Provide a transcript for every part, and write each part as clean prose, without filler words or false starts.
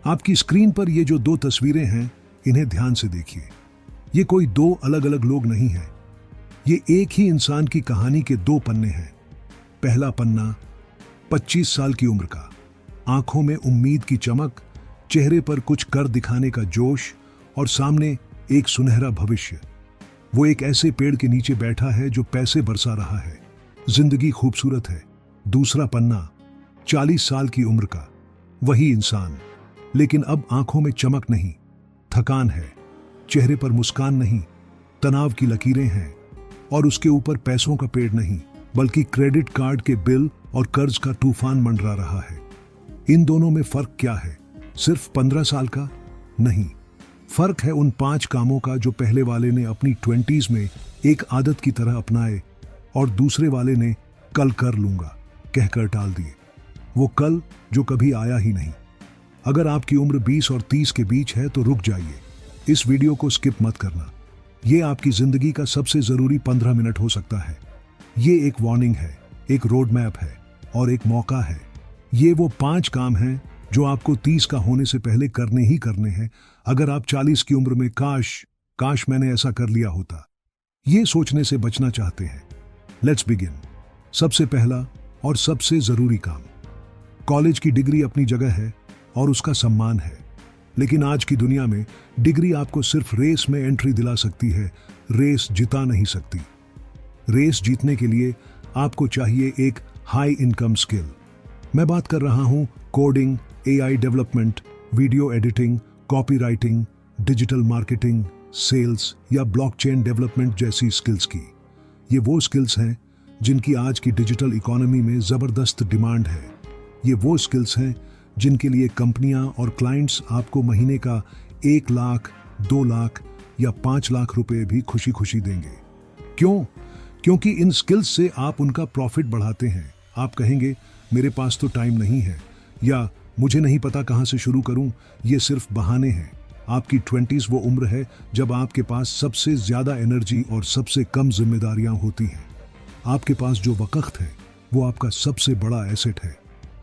आपकी स्क्रीन पर ये जो 2 तस्वीरें हैं, इन्हें ध्यान से देखिए। ये कोई 2 अलग अलग लोग नहीं हैं। ये एक ही इंसान की कहानी के 2 पन्ने हैं। पहला पन्ना 25 साल की उम्र का, आंखों में उम्मीद की चमक, चेहरे पर कुछ कर दिखाने का जोश और सामने एक सुनहरा भविष्य। वो एक ऐसे पेड़ के नीचे बैठा है जो पैसे बरसा रहा है। जिंदगी खूबसूरत है। दूसरा पन्ना 40 साल की उम्र का, वही इंसान, लेकिन अब आंखों में चमक नहीं, थकान है, चेहरे पर मुस्कान नहीं, तनाव की लकीरें हैं और उसके ऊपर पैसों का पेड़ नहीं, बल्कि क्रेडिट कार्ड के बिल और कर्ज का तूफान मंडरा रहा है। इन दोनों में फर्क क्या है? सिर्फ 15 साल का? नहीं, फर्क है उन 5 कामों का जो पहले वाले ने अपनी 20s में एक आदत की तरह अपनाए और दूसरे वाले ने कल कर लूंगा कहकर टाल दिए। वो कल जो कभी आया ही नहीं। अगर आपकी उम्र 20 और 30 के बीच है तो रुक जाइए, इस वीडियो को स्किप मत करना। ये आपकी जिंदगी का सबसे जरूरी 15 मिनट हो सकता है। ये एक वार्निंग है, एक रोड मैप है और एक मौका है। ये वो 5 काम हैं जो आपको 30 का होने से पहले करने ही करने हैं, अगर आप 40 की उम्र में काश मैंने ऐसा कर लिया होता, ये सोचने से बचना चाहते हैं। Let's begin. सबसे पहला और सबसे जरूरी काम, कॉलेज की डिग्री अपनी जगह है और उसका सम्मान है, लेकिन आज की दुनिया में डिग्री आपको सिर्फ रेस में एंट्री दिला सकती है, रेस जिता नहीं सकती। रेस जीतने के लिए आपको चाहिए एक हाई इनकम स्किल। मैं बात कर रहा हूं coding, AI development, video editing, copywriting, digital marketing, sales या ब्लॉकचेन डेवलपमेंट जैसी स्किल्स की। ये वो स्किल्स हैं जिनकी आज की डिजिटल इकोनॉमी में जबरदस्त डिमांड है। ये वो स्किल्स हैं जिनके लिए कंपनियां और क्लाइंट्स आपको महीने का 1 लाख, 2 लाख या 5 लाख रुपए भी खुशी खुशी देंगे। क्यों? क्योंकि इन स्किल्स से आप उनका प्रॉफिट बढ़ाते हैं। आप कहेंगे मेरे पास तो टाइम नहीं है या मुझे नहीं पता कहां से शुरू करूं। ये सिर्फ बहाने हैं। आपकी 20s वो उम्र है जब आपके पास सबसे ज्यादा एनर्जी और सबसे कम जिम्मेदारियां होती हैं। आपके पास जो वक्त है वो आपका सबसे बड़ा एसेट है।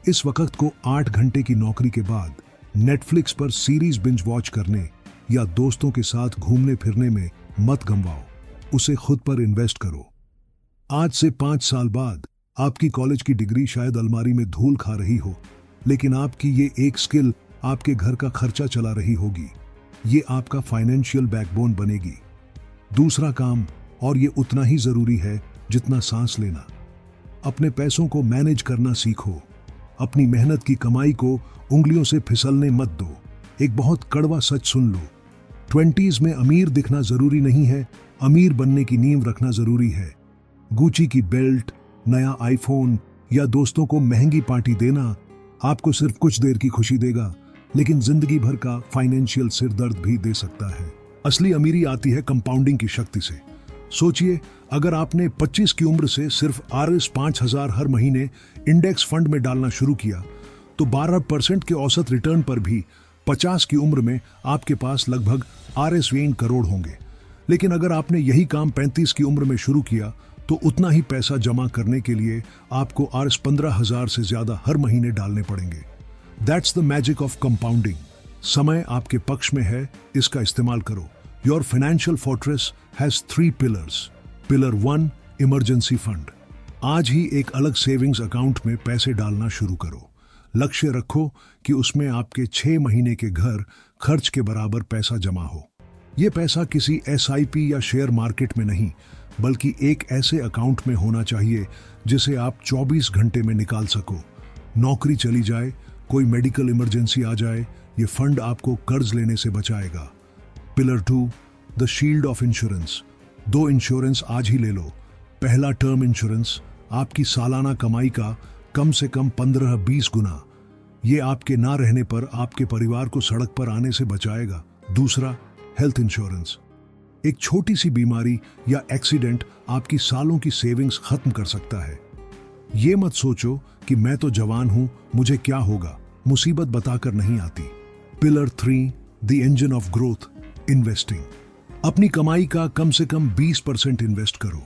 इस वक्त को 8 घंटे की नौकरी के बाद नेटफ्लिक्स पर सीरीज बिंज वॉच करने या दोस्तों के साथ घूमने फिरने में मत गंवाओ, उसे खुद पर इन्वेस्ट करो। आज से 5 साल बाद आपकी कॉलेज की डिग्री शायद अलमारी में धूल खा रही हो, लेकिन आपकी ये एक स्किल आपके घर का खर्चा चला रही होगी। ये आपका फाइनेंशियल बैकबोन बनेगी। दूसरा काम, और ये उतना ही जरूरी है जितना सांस लेना, अपने पैसों को मैनेज करना सीखो। अपनी मेहनत की कमाई को उंगलियों से फिसलने मत दो। एक बहुत कड़वा सच सुन लो, 20s में अमीर दिखना जरूरी नहीं है, अमीर बनने की नींव रखना जरूरी है। गुची की बेल्ट, नया आईफोन या दोस्तों को महंगी पार्टी देना आपको सिर्फ कुछ देर की खुशी देगा, लेकिन जिंदगी भर का फाइनेंशियल सिरदर्द भी दे सकता है। असली अमीरी आती है कंपाउंडिंग की शक्ति से। सोचिए, अगर आपने 25 की उम्र से सिर्फ RS 5000 हर महीने इंडेक्स फंड में डालना शुरू किया, तो 12% के औसत रिटर्न पर भी 50 की उम्र में आपके पास लगभग RS 20 करोड़ होंगे। लेकिन अगर आपने यही काम 35 की उम्र में शुरू किया, तो उतना ही पैसा जमा करने के लिए आपको RS 15,000 से ज्यादा हर महीने डालने पड़ेंगे। That's the magic of compounding. समय आपके पक्ष में है, इसका इस्तेमाल करो। Your financial fortress has 3 pillars. Pillar 1, emergency fund. आज ही एक अलग सेविंग्स अकाउंट में पैसे डालना शुरू करो। लक्ष्य रखो कि उसमें आपके 6 महीने के घर खर्च के बराबर पैसा जमा हो। यह पैसा किसी SIP या शेयर मार्केट में नहीं, बल्कि एक ऐसे अकाउंट में होना चाहिए जिसे आप 24 घंटे में निकाल सको। नौकरी चली जाए, कोई मेडिकल इमरजेंसी आ जाए, ये फंड आपको कर्ज लेने से बचाएगा। Pillar 2, the shield of insurance. 2 insurance आज ही ले लो। पहला टर्म इंश्योरेंस, आपकी सालाना कमाई का कम से कम 15-20 गुना। ये आपके ना रहने पर आपके परिवार को सड़क पर आने से बचाएगा। दूसरा, हेल्थ इंश्योरेंस। एक छोटी सी बीमारी या एक्सीडेंट आपकी सालों की सेविंग्स खत्म कर सकता है। ये मत सोचो कि मैं तो जवान हूं, मुझे क्या होगा। मुसीबत बताकर नहीं आती। Pillar 3, the engine of growth, investing. अपनी कमाई का कम से कम 20% इन्वेस्ट करो।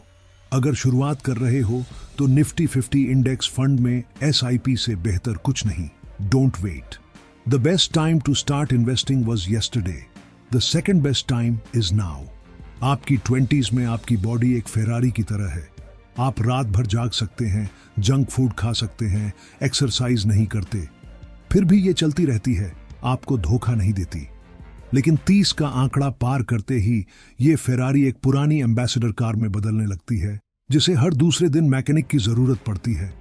अगर शुरुआत कर रहे हो तो निफ्टी 50 इंडेक्स फंड में SIP से बेहतर कुछ नहीं। Don't wait. The best time to start investing was yesterday. The second best time is now. आपकी 20s में आपकी बॉडी एक फेरारी की तरह है. आप रात भर जाग सकते हैं, जंक फूड खा सकते हैं, एक्सरसाइज नहीं करते, फिर भी ये चलती रहती है, आपको धोखा नहीं देती. लेकिन 30 का आंकड़ा पार करते ही ये फेरारी एक पुरानी एम्बेसडर कार में बदलने लगती है, जिसे हर दूसरे दिन मैकेनिक की जरूरत पड़ती है.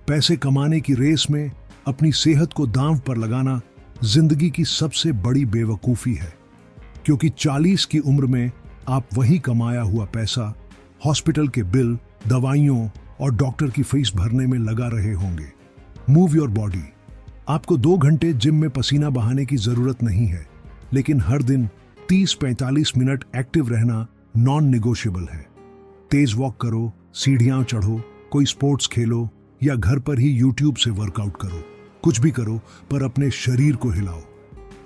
पैसे कमाने की रेस में अपनी सेहत को दांव पर लगाना जिंदगी की सबसे बड़ी बेवकूफी है, क्योंकि 40 की उम्र में आप वही कमाया हुआ पैसा हॉस्पिटल के बिल, दवाइयों और डॉक्टर की फीस भरने में लगा रहे होंगे. Move your body. आपको 2 घंटे जिम में पसीना बहाने की जरूरत नहीं है, लेकिन हर दिन 30-45 मिनट एक्टिव रहना नॉन निगोशिएबल है. तेज वॉक करो, सीढ़ियां चढ़ो, कोई स्पोर्ट्स खेलो या घर पर ही यूट्यूब से वर्कआउट करो. कुछ भी करो, पर अपने शरीर को हिलाओ.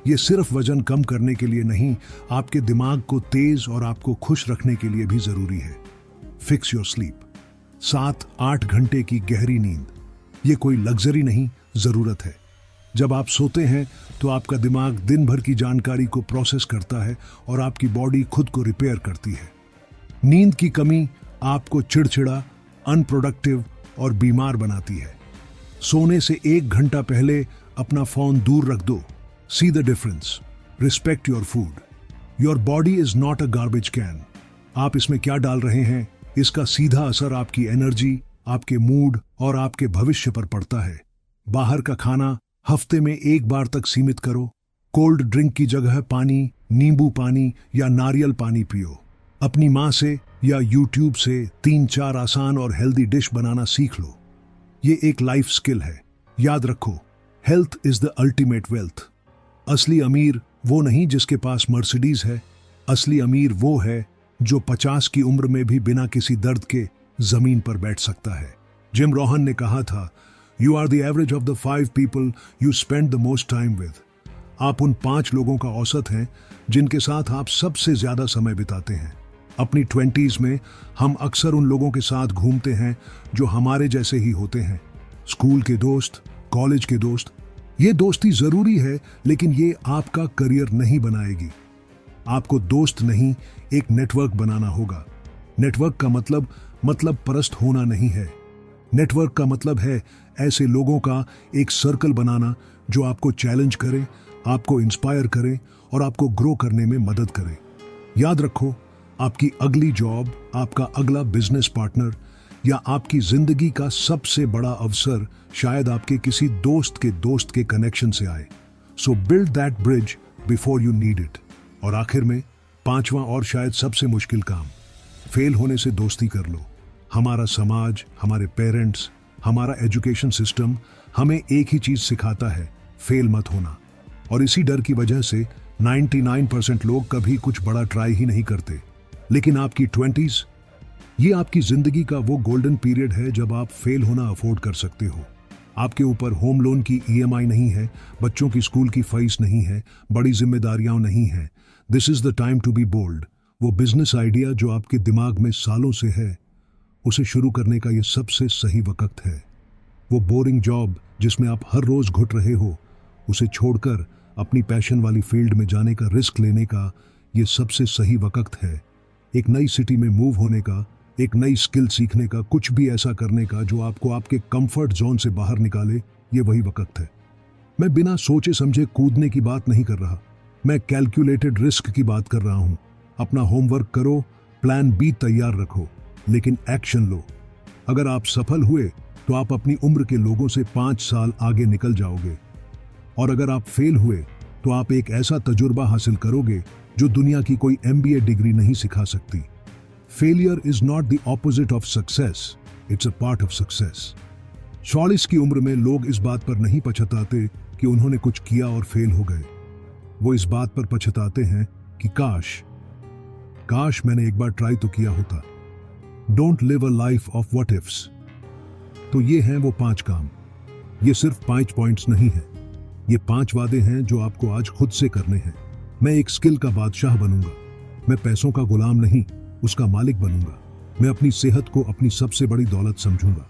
ये सिर्फ वजन कम करने के लिए नहीं, आपके दिमाग को तेज और आपको खुश रखने के लिए भी जरूरी है. Fix your sleep. 7-8 घंटे की गहरी नींद. ये कोई लग्जरी नहीं, जरूरत है. जब आप सोते हैं तो आपका दिमाग दिन भर की जानकारी को प्रोसेस करता है और आपकी बॉडी खुद को रिपेयर करती है. नींद की कमी आपको चिड़चिड़ा, अनप्रोडक्टिव और बीमार बनाती है. सोने से 1 घंटा पहले अपना फोन दूर रख दो. See the difference. Respect your food. Your body is not a garbage can. आप इसमें क्या डाल रहे हैं, इसका सीधा असर आपकी एनर्जी, आपके मूड और आपके भविष्य पर पड़ता है. बाहर का खाना हफ्ते में 1 बार तक सीमित करो. कोल्ड ड्रिंक की जगह पानी, नींबू पानी या नारियल पानी पियो. अपनी माँ से या यूट्यूब से 3-4 आसान और हेल्दी डिश बनाना सीख लो. ये एक लाइफ स्किल है. याद रखो, health is the ultimate wealth. असली अमीर वो नहीं जिसके पास मर्सिडीज है. असली अमीर वो है जो 50 की उम्र में भी बिना किसी दर्द के जमीन पर बैठ सकता है. जिम रोहन ने कहा था, you are the average of the 5 people you spend the most time with. आप उन 5 लोगों का औसत हैं जिनके साथ आप सबसे ज्यादा समय बिताते हैं. अपनी 20s में हम अक्सर उन लोगों के साथ घूमते हैं जो हमारे जैसे ही होते हैं. स्कूल के दोस्त, कॉलेज के दोस्त. ये दोस्ती जरूरी है, लेकिन ये आपका करियर नहीं बनाएगी. आपको दोस्त नहीं, एक नेटवर्क बनाना होगा. नेटवर्क का मतलब परस्त होना नहीं है. नेटवर्क का मतलब है ऐसे लोगों का एक सर्कल बनाना जो आपको चैलेंज करे, आपको इंस्पायर करे और आपको ग्रो करने में मदद करे. याद रखो, आपकी अगली जॉब, आपका अगला बिजनेस पार्टनर या आपकी जिंदगी का सबसे बड़ा अवसर शायद आपके किसी दोस्त के कनेक्शन से आए. सो build that bridge before you need it. और आखिर में 5वां और शायद सबसे मुश्किल काम, फेल होने से दोस्ती कर लो. हमारा समाज, हमारे पेरेंट्स, हमारा एजुकेशन सिस्टम हमें एक ही चीज सिखाता है, फेल मत होना. और इसी डर की वजह से 99% लोग कभी कुछ बड़ा ट्राई ही नहीं करते. लेकिन आपकी 20s, ये आपकी जिंदगी का वो गोल्डन पीरियड है जब आप फेल होना अफोर्ड कर सकते हो. आपके ऊपर होम लोन की EMI नहीं है, बच्चों की स्कूल की फीस नहीं है, बड़ी जिम्मेदारियां नहीं हैं. This is the time to be bold. वो बिजनेस आइडिया जो आपके दिमाग में सालों से है, उसे शुरू करने का ये सबसे सही वक्त है. वो बोरिंग जॉब जिसमें आप हर रोज घुट रहे हो, उसे छोड़कर अपनी पैशन वाली फील्ड में जाने का रिस्क लेने का ये सबसे सही वक्त है. एक नई सिटी में मूव होने का, एक नई स्किल सीखने का, कुछ भी ऐसा करने का जो आपको आपके कंफर्ट जोन से बाहर निकाले. ये वही वक्त है. मैं बिना सोचे समझे कूदने की बात नहीं कर रहा. मैं कैलकुलेटेड रिस्क की बात कर रहा हूं. अपना होमवर्क करो, प्लान बी तैयार रखो, लेकिन एक्शन लो. अगर आप सफल हुए तो आप अपनी उम्र के लोगों से 5 साल आगे निकल जाओगे. और अगर आप फेल हुए तो आप एक ऐसा तजुर्बा हासिल करोगे जो दुनिया की कोई MBA डिग्री नहीं सिखा सकती. Failure is not the opposite of success, it's a part of success. 40 की उम्र में लोग इस बात पर नहीं पछताते कि उन्होंने कुछ किया और फेल हो गए. वो इस बात पर पछताते हैं कि काश मैंने एक बार ट्राई तो किया होता. Don't live a life of what ifs. तो ये हैं वो 5 काम. ये सिर्फ 5 पॉइंट्स नहीं हैं. ये 5 वादे हैं जो आपको आज खुद से करने हैं. मैं एक स्किल का बादशाह बनूंगा. मैं पैसों का गुलाम नहीं, उसका मालिक बनूंगा. मैं अपनी सेहत को अपनी सबसे बड़ी दौलत समझूंगा.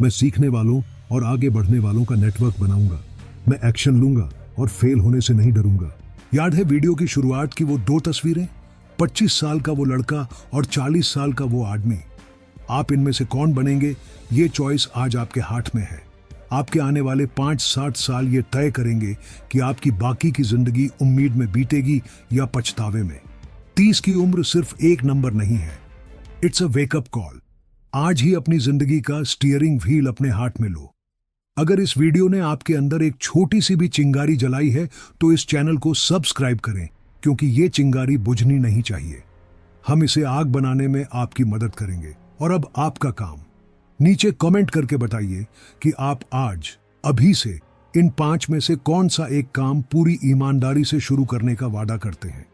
मैं सीखने वालों और आगे बढ़ने वालों का नेटवर्क बनाऊंगा. मैं एक्शन लूंगा और फेल होने से नहीं डरूंगा। याद है वीडियो की शुरुआत की वो 2 तस्वीरें? 25 साल का वो लड़का और 40 साल का वो आदमी। आप इनमें से कौन बनेंगे, ये चॉइस आज आपके हाथ में है। आपके आने वाले 5-7 साल ये तय करेंगे कि आपकी बाकी की जिंदगी उम्मीद में बीतेगी या पछतावे में। 30 की उम्र सिर्फ एक नंबर नहीं है, इट्स अ वेकअप कॉल। आज ही अपनी जिंदगी का स्टीयरिंग व्हील अपने हाथ में लो। अगर इस वीडियो ने आपके अंदर एक छोटी सी भी चिंगारी जलाई है तो इस चैनल को सब्सक्राइब करें, क्योंकि ये चिंगारी बुझनी नहीं चाहिए। हम इसे आग बनाने में आपकी मदद करेंगे। और अब आपका काम, नीचे कमेंट करके बताइए कि आप आज अभी से इन 5 में से कौन सा एक काम पूरी ईमानदारी से शुरू करने का वादा करते हैं।